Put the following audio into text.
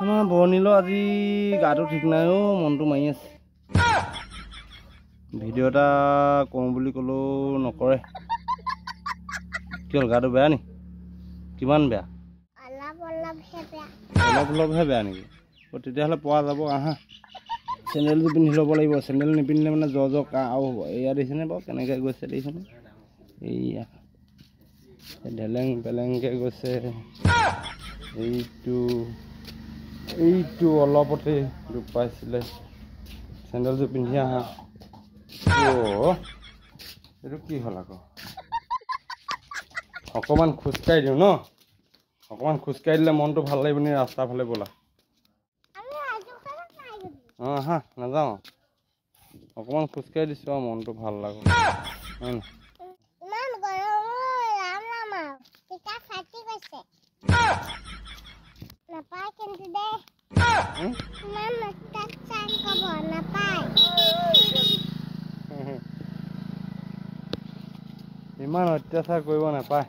আমাৰ বৰ্ণিল আজি গাটো ঠিক নাই অ, মনটো মাৰি আছে। ভিডিঅ' এটা কৰোঁ বুলি ক'লেও নকৰে। কি হ'ল, গাটো বেয়া নি? কিমান বেয়া? অলপ অলপহে বেয়া নেকি? তেতিয়াহ'লে পোৱা যাব, আহা চেণ্ডেলযোৰ পিন্ধি ল'ব লাগিব। চেণ্ডেল নিপিন্ধিলে মানে জ্বৰ কাহ আৰু হ'ব। এয়া দেখিছেনে বাৰু কেনেকৈ গৈছে দেখিছেনে? এইয়া ঢেলেং পেলেংকৈ গৈছে। এইটো অলপতে দুখ পাইছিলে। চেণ্ডেলযোৰ পিন্ধি আহা। এইটো কি হ'ল আকৌ? অকণমান খোজকাঢ়ি দিওঁ ন? অকণমান খোজকাঢ়ি দিলে মনটো ভাল লাগিব নি? ৰাস্তাৰ ফালে ব'লা। অঁ আহা, নাযাওঁ। অকণমান খোজকাঢ়ি দিছোঁ আৰু মনটো ভাল লাগে। ইমান অত্যাচাৰ কৰিব নাপায়।